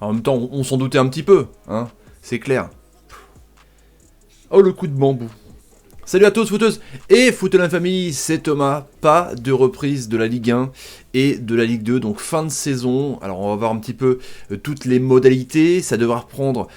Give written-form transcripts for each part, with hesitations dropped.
En même temps, on s'en doutait un petit peu, hein, c'est clair. Oh, le coup de bambou. Salut à tous, footeuses et footeux la famille, c'est Thomas. Pas de reprise de la Ligue 1 et de la Ligue 2, donc fin de saison. Alors on va voir un petit peu toutes les modalités. Ça devra reprendre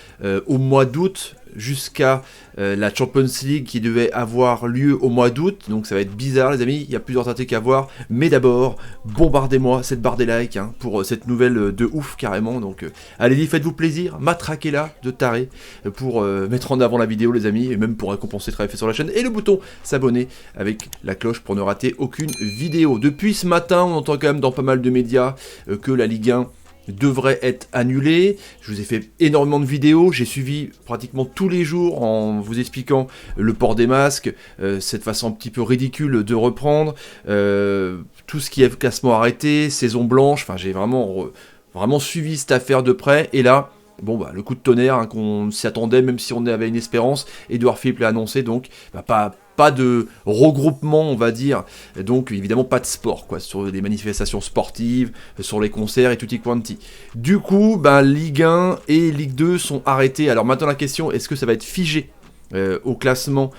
au mois d'août jusqu'à la Champions League qui devait avoir lieu au mois d'août. Donc ça va être bizarre les amis, il y a plusieurs articles à voir. Mais d'abord, bombardez-moi cette barre des likes pour cette nouvelle de ouf carrément. Donc allez-y, faites-vous plaisir, matraquez-la de taré pour mettre en avant la vidéo les amis. Et même pour récompenser le travail fait sur la chaîne. Et le bouton s'abonner avec la cloche pour ne rater aucune vidéo. Depuis ce matin, on entend quand même dans pas mal de médias que la Ligue 1 devrait être annulée. Je vous ai fait énormément de vidéos, j'ai suivi pratiquement tous les jours en vous expliquant le port des masques, cette façon un petit peu ridicule de reprendre, tout ce qui est classement arrêté, saison blanche, enfin j'ai vraiment suivi cette affaire de près, et là, bon bah le coup de tonnerre qu'on s'y attendait, même si on avait une espérance, Édouard Philippe l'a annoncé, donc pas de regroupement on va dire, donc évidemment pas de sport quoi, sur les manifestations sportives, sur les concerts et tutti quanti. Du coup, Ligue 1 et Ligue 2 sont arrêtés. Alors maintenant la question, est-ce que ça va être figé au classement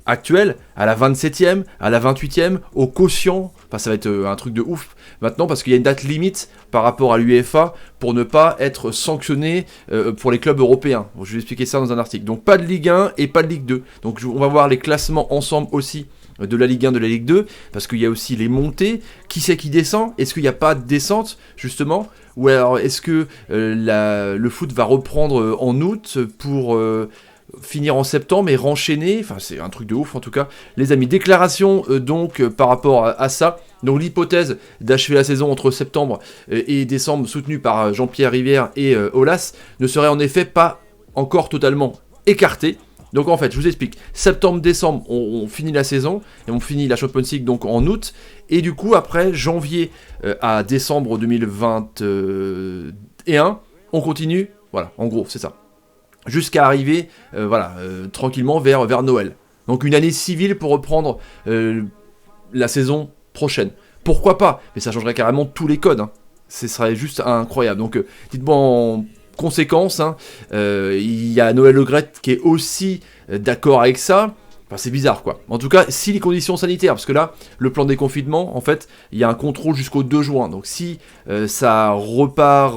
actuel, à la 27e, à la 28e, au quotient, enfin ça va être un truc de ouf maintenant parce qu'il y a une date limite par rapport à l'UEFA pour ne pas être sanctionné pour les clubs européens. Bon, je vais expliquer ça dans un article. Donc pas de Ligue 1 et pas de Ligue 2. Donc on va voir les classements ensemble aussi de la Ligue 1, de la Ligue 2, parce qu'il y a aussi les montées. Qui c'est qui descend? Est-ce qu'il n'y a pas de descente justement? Ou alors est-ce que le foot va reprendre en août pour finir en septembre et renchaîner, enfin c'est un truc de ouf en tout cas. Les amis, déclaration donc par rapport à ça. Donc l'hypothèse d'achever la saison entre septembre et décembre soutenue par Jean-Pierre Rivière et Aulas ne serait en effet pas encore totalement écartée. Donc en fait, je vous explique, septembre-décembre, on finit la saison, et on finit la Champions League donc en août, et du coup après janvier à décembre 2021, on continue, voilà, en gros c'est ça. Jusqu'à arriver tranquillement vers Noël. Donc une année civile pour reprendre la saison prochaine. Pourquoi pas? Mais ça changerait carrément tous les codes. Ce serait juste incroyable. Donc dites-moi en conséquence. Il y a Noël Le Graët qui est aussi d'accord avec ça. Enfin, c'est bizarre quoi. En tout cas, si les conditions sanitaires, parce que là, le plan de déconfinement, en fait, il y a un contrôle jusqu'au 2 juin. Donc si ça repart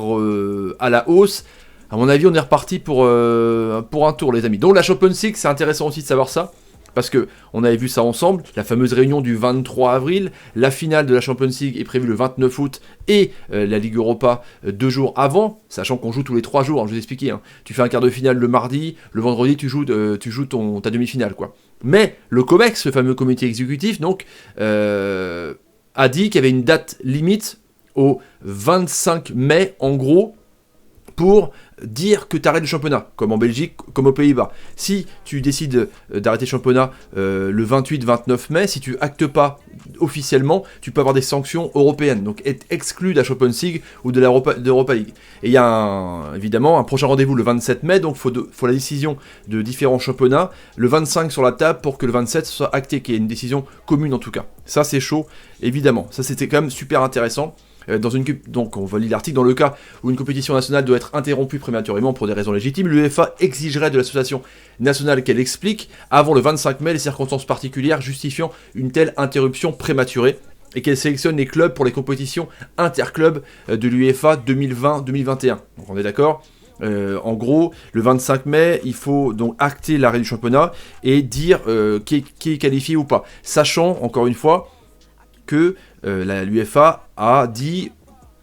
à la hausse, à mon avis, on est reparti pour un tour, les amis. Donc la Champions League, c'est intéressant aussi de savoir ça, parce que on avait vu ça ensemble, la fameuse réunion du 23 avril, la finale de la Champions League est prévue le 29 août, et la Ligue Europa 2 jours avant, sachant qu'on joue tous les 3 jours, je vous ai expliqué, tu fais un quart de finale le mardi, le vendredi tu joues ta demi-finale, quoi. Mais le COMEX, le fameux comité exécutif, donc, a dit qu'il y avait une date limite au 25 mai, en gros, pour dire que tu arrêtes le championnat, comme en Belgique, comme aux Pays-Bas. Si tu décides d'arrêter le championnat le 28-29 mai, si tu actes pas officiellement, tu peux avoir des sanctions européennes, donc être exclu de la Champions League ou de l'Europa League. Et il y a évidemment un prochain rendez-vous le 27 mai, donc il faut la décision de différents championnats, le 25 sur la table pour que le 27 soit acté, qu'il y ait une décision commune en tout cas. Ça c'est chaud, évidemment. Ça c'était quand même super intéressant. Donc on va lire l'article, dans le cas où une compétition nationale doit être interrompue prématurément pour des raisons légitimes, l'UEFA exigerait de l'association nationale qu'elle explique avant le 25 mai les circonstances particulières justifiant une telle interruption prématurée et qu'elle sélectionne les clubs pour les compétitions interclubs de l'UEFA 2020-2021. Donc on est d'accord. En goi, le 25 mai, il faut donc acter l'arrêt du championnat et dire qui est qualifié ou pas, sachant encore une fois que l'UEFA a dit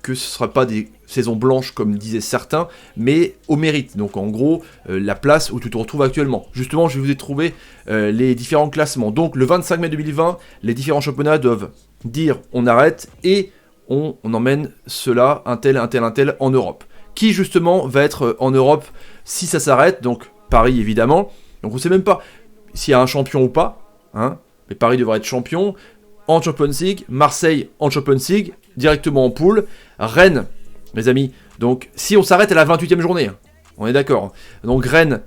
que ce ne sera pas des saisons blanches comme disaient certains, mais au mérite. Donc en gros, la place où tu te retrouves actuellement. Justement, je vous ai trouvé les différents classements. Donc le 25 mai 2020, les différents championnats doivent dire on arrête et on emmène cela, un tel en Europe. Qui justement va être en Europe si ça s'arrête? Donc Paris évidemment. Donc on ne sait même pas s'il y a un champion ou pas, mais Paris devrait être champion. En Champions League, Marseille en Champions League, directement en poule, Rennes, mes amis, donc si on s'arrête à la 28e journée, on est d'accord, donc Rennes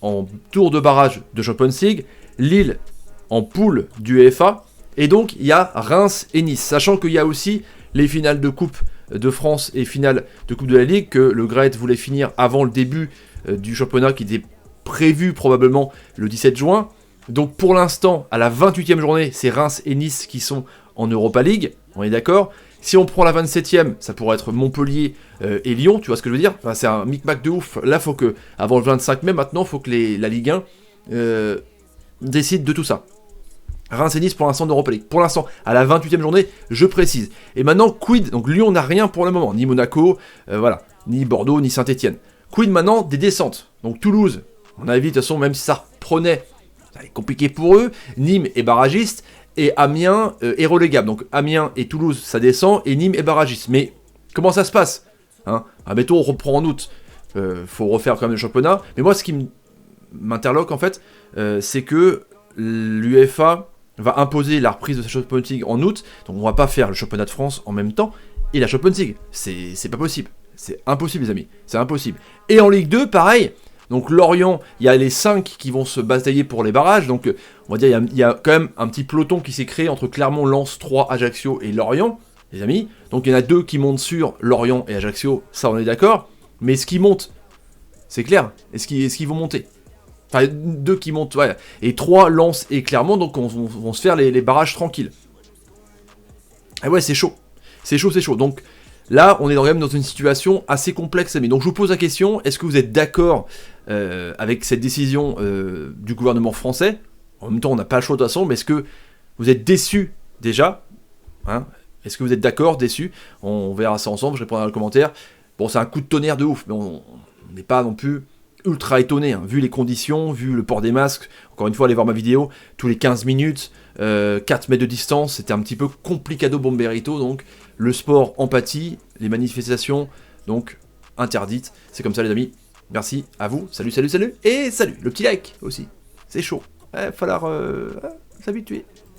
en tour de barrage de Champions League, Lille en poule du UEFA, et donc il y a Reims et Nice, sachant qu'il y a aussi les finales de Coupe de France et finale de Coupe de la Ligue, que le Graet voulait finir avant le début du championnat qui était prévu probablement le 17 juin. Donc pour l'instant, à la 28e journée, c'est Reims et Nice qui sont en Europa League, on est d'accord. Si on prend la 27e, ça pourrait être Montpellier et Lyon, tu vois ce que je veux dire. Enfin, c'est un micmac de ouf. Là, faut que, avant le 25 mai, maintenant, il faut que la Ligue 1 décide de tout ça. Reims et Nice pour l'instant d'Europa League. Pour l'instant, à la 28e journée, je précise. Et maintenant, quid? Donc Lyon n'a rien pour le moment, ni Monaco, voilà, ni Bordeaux, ni Saint-Etienne. Quid maintenant des descentes? Donc Toulouse, on a vu de toute façon, même si ça reprenait, ça va être compliqué pour eux. Nîmes est barragiste, et Amiens est relégable. Donc Amiens et Toulouse, ça descend, et Nîmes est barragiste. Mais comment ça se passe, hein? Admettons, on reprend en août, faut refaire quand même le championnat. Mais moi, ce qui m'interloque en fait, c'est que l'UEFA va imposer la reprise de sa Champions League en août, donc on va pas faire le championnat de France en même temps et la Champions League. C'est pas possible. C'est impossible, les amis. C'est impossible. Et en Ligue 2, pareil. Donc Lorient, il y a les 5 qui vont se batailler pour les barrages. Donc on va dire il y a quand même un petit peloton qui s'est créé entre Clermont, Lens, Troyes, Ajaccio et Lorient, les amis. Donc il y en a 2 qui montent sur Lorient et Ajaccio, ça on est d'accord. Mais ce qui monte, c'est clair. Est-ce qu'ils vont monter? Enfin, 2 qui montent, ouais. Et 3, Lens et Clermont, donc on vont se faire les barrages tranquilles. Et ouais, c'est chaud. C'est chaud, c'est chaud. Donc là, on est quand même dans une situation assez complexe, amis. Donc je vous pose la question, est-ce que vous êtes d'accord avec cette décision du gouvernement français? En même temps, on n'a pas le choix de toute façon, mais est-ce que vous êtes déçus déjà, hein? Est-ce que vous êtes d'accord, déçus? On verra ça ensemble, je répondrai dans le commentaire. Bon, c'est un coup de tonnerre de ouf, mais on n'est pas non plus ultra étonné, hein, vu les conditions, vu le port des masques. Encore une fois, allez voir ma vidéo, tous les 15 minutes, 4 mètres de distance, c'était un petit peu complicado bomberito, donc le sport empathie, les manifestations, donc interdites. C'est comme ça les amis, merci à vous, salut, salut, salut, et salut, le petit like aussi, c'est chaud, il va falloir s'habituer.